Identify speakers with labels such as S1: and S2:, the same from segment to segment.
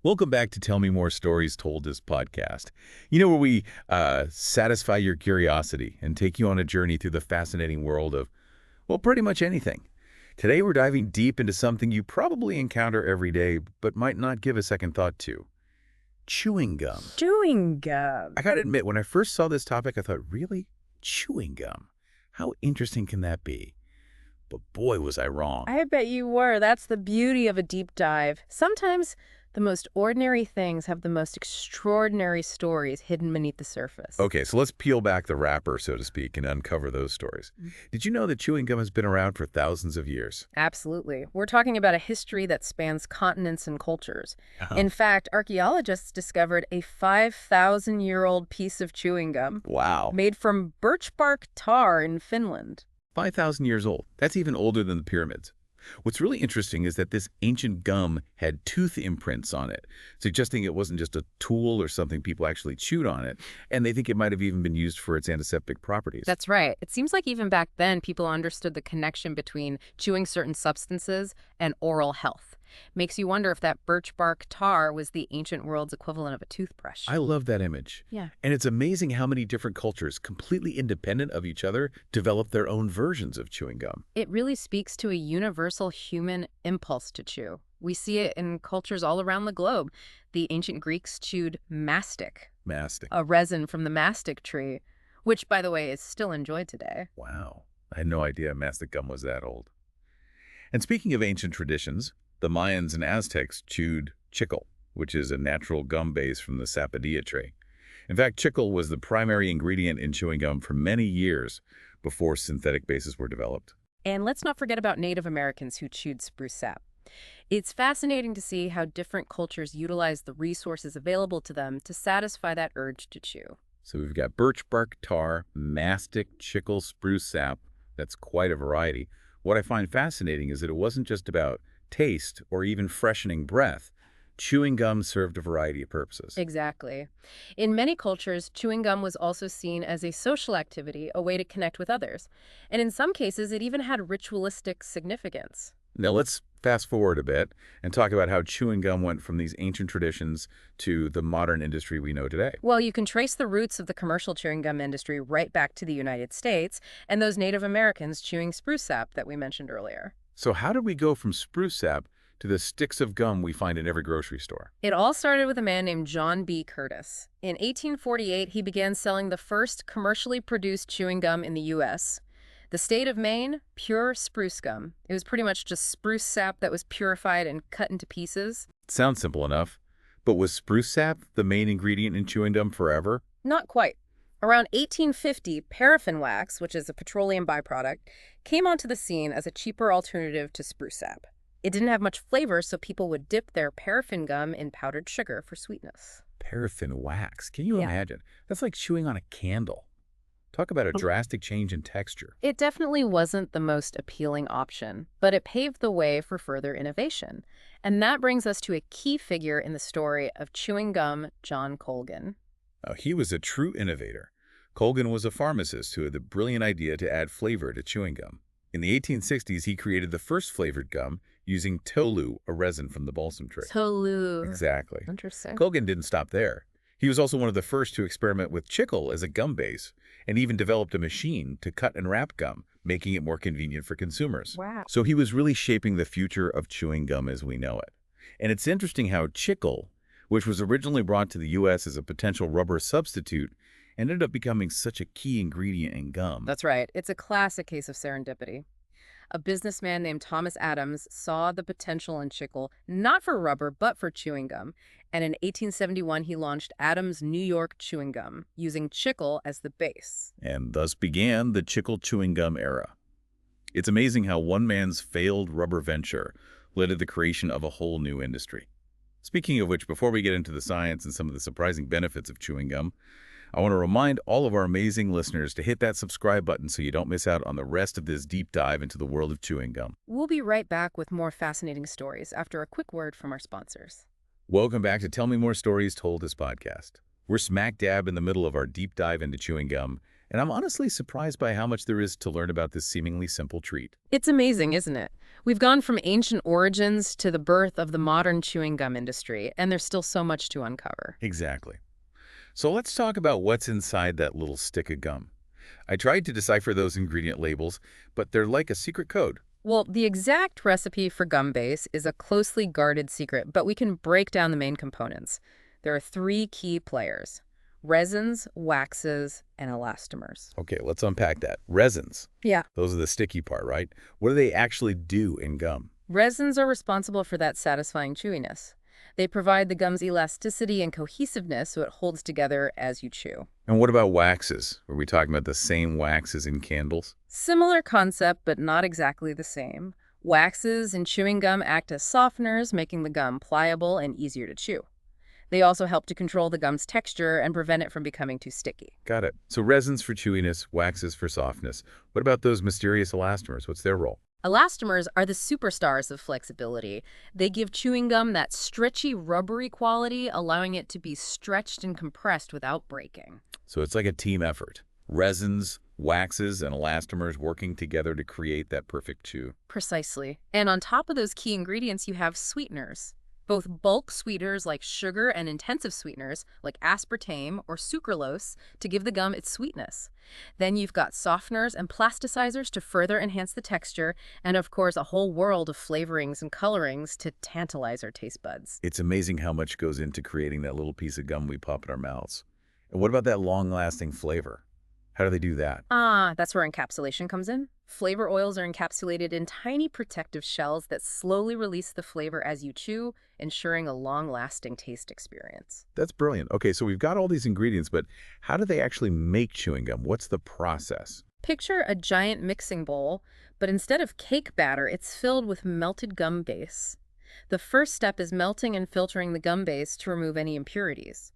S1: Welcome back to Tell Me More Stories Told This podcast. Where we satisfy your curiosity and take you on a journey through the fascinating world of, well, pretty much anything. Today we're diving deep into something you probably encounter every day, but might not give a second thought to. Chewing gum.
S2: Chewing gum.
S1: I gotta admit, when I first saw this topic, I thought, really? Chewing gum? How interesting can that be? But boy, was I wrong.
S2: I bet you were. That's the beauty of a deep dive. Sometimes the most ordinary things have the most extraordinary stories hidden beneath the surface.
S1: Okay, so let's peel back the wrapper, so to speak, and uncover those stories. Did you know that chewing gum has been around for thousands of years?
S2: Absolutely. We're talking about a history that spans continents and cultures.
S1: Uh-huh.
S2: In fact, archaeologists discovered a 5,000-year-old piece of chewing gum
S1: Wow.
S2: made from birch bark tar in Finland.
S1: 5,000 years old. That's even older than the pyramids. What's really interesting is that this ancient gum had tooth imprints on it, suggesting it wasn't just a tool or something people actually chewed on it, and they think it might have even been used for its antiseptic properties.
S2: That's right. It seems like even back then, people understood the connection between chewing certain substances and oral health. Makes you wonder if that birch bark tar was the ancient world's equivalent of a toothbrush.
S1: I love that image.
S2: Yeah.
S1: And it's amazing how many different cultures, completely independent of each other, develop their own versions of chewing gum.
S2: It really speaks to a universal human impulse to chew. We see it in cultures all around the globe. The ancient Greeks chewed mastic,
S1: Mastic.
S2: a resin from the mastic tree, which, by the way, is still enjoyed today.
S1: Wow. I had no idea mastic gum was that old. And speaking of ancient traditions, the Mayans and Aztecs chewed chicle, which is a natural gum base from the sapodilla tree. In fact, chicle was the primary ingredient in chewing gum for many years before synthetic bases were developed.
S2: And let's not forget about Native Americans who chewed spruce sap. It's fascinating to see how different cultures utilize the resources available to them to satisfy that urge to chew.
S1: So we've got birch bark tar, mastic, chicle, spruce sap. That's quite a variety. What I find fascinating is that it wasn't just about taste or even freshening breath. Chewing gum served a variety of purposes.
S2: Exactly. In many cultures, chewing gum was also seen as a social activity, a way to connect with others. And in some cases, it even had ritualistic significance.
S1: Now let's fast forward a bit and talk about how chewing gum went from these ancient traditions to the modern industry we know today.
S2: Well, you can trace the roots of the commercial chewing gum industry right back to the United States and those Native Americans chewing spruce sap that we mentioned earlier.
S1: So how did we go from spruce sap to the sticks of gum we find in every grocery store?
S2: It all started with a man named John B. Curtis. In 1848, he began selling the first commercially produced chewing gum in the U.S. The state of Maine, pure spruce gum. It was pretty much just spruce sap that was purified and cut into pieces.
S1: Sounds simple enough. But was spruce sap the main ingredient in chewing gum forever?
S2: Not quite. Around 1850, paraffin wax, which is a petroleum byproduct, came onto the scene as a cheaper alternative to spruce sap. It didn't have much flavor, so people would dip their paraffin gum in powdered sugar for sweetness.
S1: Paraffin wax. Can you
S2: Yeah.
S1: imagine? That's like chewing on a candle. Talk about a drastic change in texture.
S2: It definitely wasn't the most appealing option, but it paved the way for further innovation. And that brings us to a key figure in the story of chewing gum, John Colgan.
S1: Now, he was a true innovator. Colgan was a pharmacist who had the brilliant idea to add flavor to chewing gum. In the 1860s, he created the first flavored gum using tolu, a resin from the balsam tree.
S2: Tolu.
S1: Exactly.
S2: Interesting.
S1: Colgan didn't stop there. He was also one of the first to experiment with chicle as a gum base, and even developed a machine to cut and wrap gum, making it more convenient for consumers.
S2: Wow.
S1: So he was really shaping the future of chewing gum as we know it. And it's interesting how chicle, which was originally brought to the U.S. as a potential rubber substitute, ended up becoming such a key ingredient in gum.
S2: That's right. It's a classic case of serendipity. A businessman named Thomas Adams saw the potential in chicle, not for rubber, but for chewing gum. And in 1871, he launched Adams New York Chewing Gum, using chicle as the base.
S1: And thus began the chicle chewing gum era. It's amazing how one man's failed rubber venture led to the creation of a whole new industry. Speaking of which, before we get into the science and some of the surprising benefits of chewing gum, I want to remind all of our amazing listeners to hit that subscribe button so you don't miss out on the rest of this deep dive into the world of chewing gum.
S2: We'll be right back with more fascinating stories after a quick word from our sponsors.
S1: Welcome back to Tell Me More Stories Told This podcast. We're smack dab in the middle of our deep dive into chewing gum, And I'm honestly surprised by how much there is to learn about this seemingly simple treat.
S2: It's amazing, isn't it? We've gone from ancient origins to the birth of the modern chewing gum industry, and there's still so much to uncover.
S1: Exactly. So let's talk about what's inside that little stick of gum. I tried to decipher those ingredient labels, but they're like a secret code.
S2: Well, the exact recipe for gum base is a closely guarded secret, but we can break down the main components. There are three key players: resins, waxes, and elastomers.
S1: Okay, let's unpack that. Resins.
S2: Yeah.
S1: Those are the sticky part, right? What do they actually do in gum?
S2: Resins are responsible for that satisfying chewiness. They provide the gum's elasticity and cohesiveness so it holds together as you chew.
S1: And what about waxes? Are we talking about the same waxes in candles?
S2: Similar concept, but not exactly the same. Waxes in chewing gum act as softeners, making the gum pliable and easier to chew. They also help to control the gum's texture and prevent it from becoming too sticky.
S1: Got it. So resins for chewiness, waxes for softness. What about those mysterious elastomers? What's their role?
S2: Elastomers are the superstars of flexibility. They give chewing gum that stretchy, rubbery quality, allowing it to be stretched and compressed without breaking.
S1: So it's like a team effort. Resins, waxes, and elastomers working together to create that perfect chew.
S2: Precisely. And on top of those key ingredients, you have sweeteners. Both bulk sweeteners like sugar and intensive sweeteners like aspartame or sucralose to give the gum its sweetness. Then you've got softeners and plasticizers to further enhance the texture, and of course a whole world of flavorings and colorings to tantalize our taste buds.
S1: It's amazing how much goes into creating that little piece of gum we pop in our mouths. And what about that long-lasting flavor? How do they do that?
S2: That's where encapsulation comes in. Flavor oils are encapsulated in tiny protective shells that slowly release the flavor as you chew, ensuring a long-lasting taste experience.
S1: That's brilliant. Okay, so we've got all these ingredients, but how do they actually make chewing gum? What's the process?
S2: Picture a giant mixing bowl, but instead of cake batter, it's filled with melted gum base. The first step is melting and filtering the gum base to remove any impurities.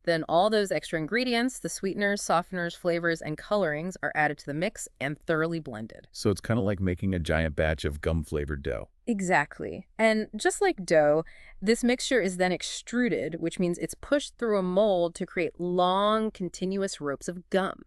S2: Then all those extra ingredients, the sweeteners, softeners, flavors, and colorings are added to the mix and thoroughly blended.
S1: So it's kind of like making a giant batch of gum-flavored dough.
S2: Exactly. And just like dough, this mixture is then extruded, which means it's pushed through a mold to create long, continuous ropes of gum.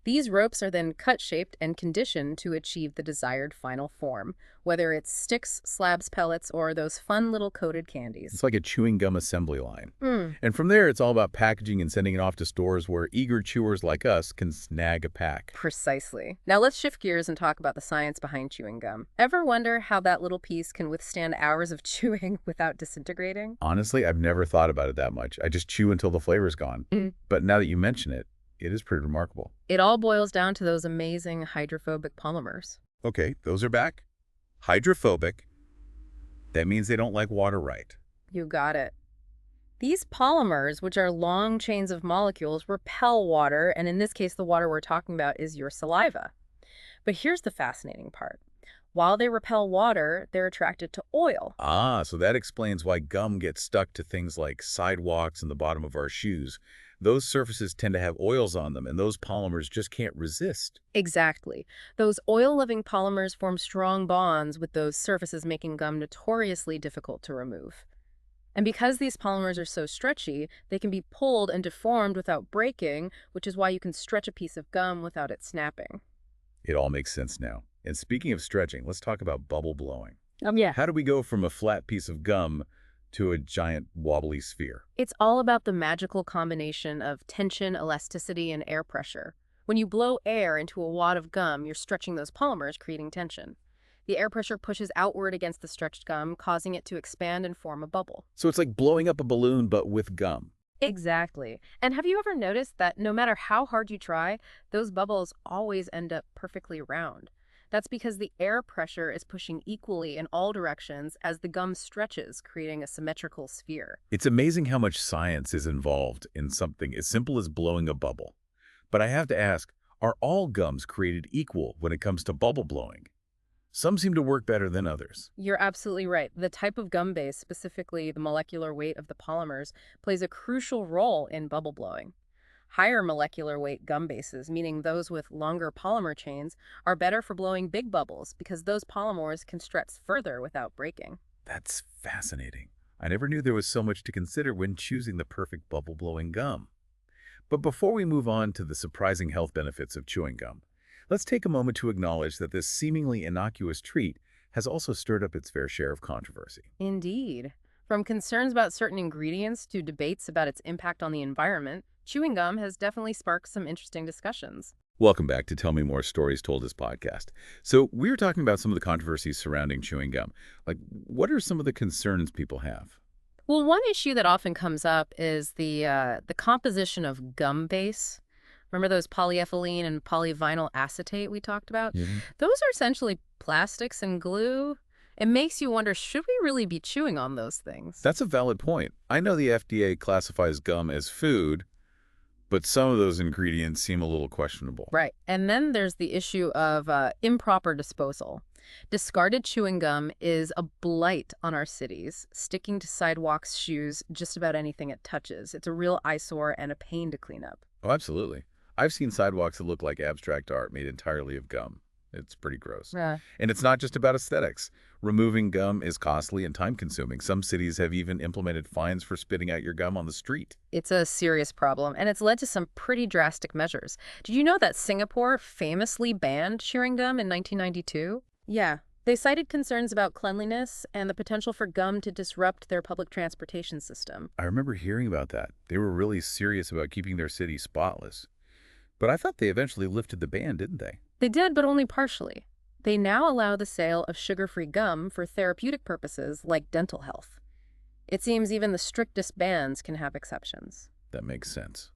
S2: These ropes are then cut-shaped and conditioned to achieve the desired final form, whether it's sticks, slabs, pellets, or those fun little coated candies.
S1: It's like a chewing gum assembly line. And from there, it's all about packaging and sending it off to stores where eager chewers like us can snag a pack.
S2: Precisely. Now let's shift gears and talk about the science behind chewing gum. Ever wonder how that little piece can withstand hours of chewing without disintegrating?
S1: Honestly, I've never thought about it that much. I just chew until the flavor's gone. But now that you mention it, it is pretty remarkable.
S2: It all boils down to those amazing hydrophobic polymers.
S1: Okay, those are back. Hydrophobic. That means they don't like water right.
S2: You got it. These polymers, which are long chains of molecules, repel water, and in this case, the water we're talking about is your saliva. But here's the fascinating part. While they repel water, they're attracted to oil.
S1: So that explains why gum gets stuck to things like sidewalks and the bottom of our shoes. Those surfaces tend to have oils on them, and those polymers just can't resist.
S2: Exactly. Those oil-loving polymers form strong bonds with those surfaces, making gum notoriously difficult to remove. And because these polymers are so stretchy, they can be pulled and deformed without breaking, which is why you can stretch a piece of gum without it snapping.
S1: It all makes sense now. And speaking of stretching, let's talk about bubble blowing.
S2: Yeah.
S1: How do we go from a flat piece of gum to a giant wobbly sphere?
S2: It's all about the magical combination of tension, elasticity, and air pressure. When you blow air into a wad of gum, you're stretching those polymers, creating tension. The air pressure pushes outward against the stretched gum, causing it to expand and form a bubble.
S1: So it's like blowing up a balloon, but with gum.
S2: Exactly. And have you ever noticed that no matter how hard you try, those bubbles always end up perfectly round? That's because the air pressure is pushing equally in all directions as the gum stretches, creating a symmetrical sphere.
S1: It's amazing how much science is involved in something as simple as blowing a bubble. But I have to ask, are all gums created equal when it comes to bubble blowing? Some seem to work better than others.
S2: You're absolutely right. The type of gum base, specifically the molecular weight of the polymers, plays a crucial role in bubble blowing. Higher molecular weight gum bases, meaning those with longer polymer chains, are better for blowing big bubbles because those polymers can stretch further without breaking.
S1: That's fascinating. I never knew there was so much to consider when choosing the perfect bubble-blowing gum. But before we move on to the surprising health benefits of chewing gum, let's take a moment to acknowledge that this seemingly innocuous treat has also stirred up its fair share of controversy.
S2: Indeed. From concerns about certain ingredients to debates about its impact on the environment, chewing gum has definitely sparked some interesting discussions.
S1: Welcome back to Tell Me More Stories Told as podcast. So we were talking about some of the controversies surrounding chewing gum. Like, what are some of the concerns people have?
S2: Well, one issue that often comes up is the composition of gum base. Remember those polyethylene and polyvinyl acetate we talked about?
S1: Yeah.
S2: Those are essentially plastics and glue. It makes you wonder, should we really be chewing on those things?
S1: That's a valid point. I know the FDA classifies gum as food, but some of those ingredients seem a little questionable.
S2: Right. And then there's the issue of improper disposal. Discarded chewing gum is a blight on our cities, sticking to sidewalks, shoes, just about anything it touches. It's a real eyesore and a pain to clean up.
S1: Oh, absolutely. I've seen sidewalks that look like abstract art made entirely of gum. It's pretty gross.
S2: Yeah.
S1: And it's not just about aesthetics. Removing gum is costly and time-consuming. Some cities have even implemented fines for spitting out your gum on the street.
S2: It's a serious problem, and it's led to some pretty drastic measures. Did you know that Singapore famously banned chewing gum in 1992? Yeah. They cited concerns about cleanliness and the potential for gum to disrupt their public transportation system.
S1: I remember hearing about that. They were really serious about keeping their city spotless. But I thought they eventually lifted the ban, didn't they?
S2: They did, but only partially. They now allow the sale of sugar-free gum for therapeutic purposes like dental health. It seems even the strictest bans can have exceptions.
S1: That makes sense.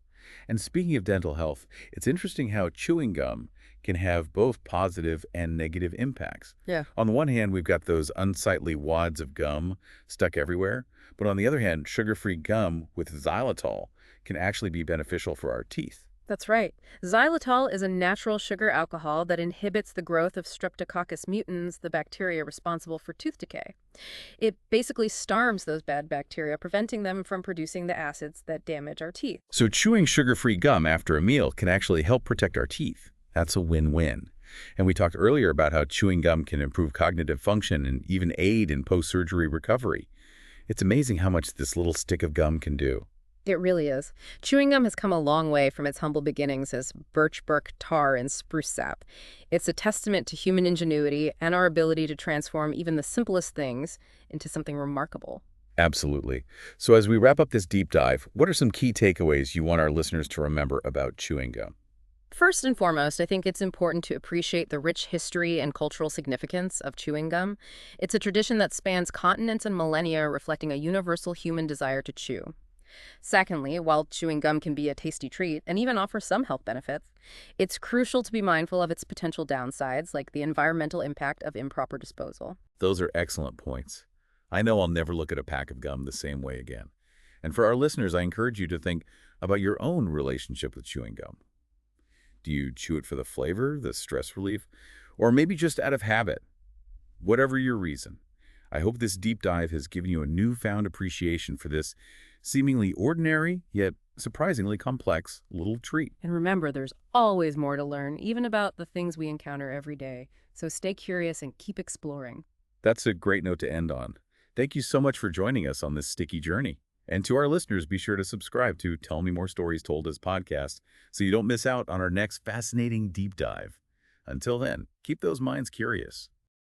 S1: And speaking of dental health, it's interesting how chewing gum can have both positive and negative impacts.
S2: Yeah.
S1: On the one hand, we've got those unsightly wads of gum stuck everywhere. But on the other hand, sugar-free gum with xylitol can actually be beneficial for our teeth.
S2: That's right. Xylitol is a natural sugar alcohol that inhibits the growth of Streptococcus mutans, the bacteria responsible for tooth decay. It basically starves those bad bacteria, preventing them from producing the acids that damage our teeth.
S1: So chewing sugar-free gum after a meal can actually help protect our teeth. That's a win-win. And we talked earlier about how chewing gum can improve cognitive function and even aid in post-surgery recovery. It's amazing how much this little stick of gum can do.
S2: It really is. Chewing gum has come a long way from its humble beginnings as birch bark tar and spruce sap. It's a testament to human ingenuity and our ability to transform even the simplest things into something remarkable.
S1: Absolutely. So as we wrap up this deep dive, what are some key takeaways you want our listeners to remember about chewing gum?
S2: First and foremost, I think it's important to appreciate the rich history and cultural significance of chewing gum. It's a tradition that spans continents and millennia, reflecting a universal human desire to chew. Secondly, while chewing gum can be a tasty treat and even offer some health benefits, it's crucial to be mindful of its potential downsides, like the environmental impact of improper disposal.
S1: Those are excellent points. I know I'll never look at a pack of gum the same way again. And for our listeners, I encourage you to think about your own relationship with chewing gum. Do you chew it for the flavor, the stress relief, or maybe just out of habit? Whatever your reason, I hope this deep dive has given you a newfound appreciation for this seemingly ordinary, yet surprisingly complex little treat.
S2: And remember, there's always more to learn, even about the things we encounter every day. So stay curious and keep exploring.
S1: That's a great note to end on. Thank you so much for joining us on this sticky journey. And to our listeners, be sure to subscribe to Tell Me More Stories Told as podcast so you don't miss out on our next fascinating deep dive. Until then, keep those minds curious.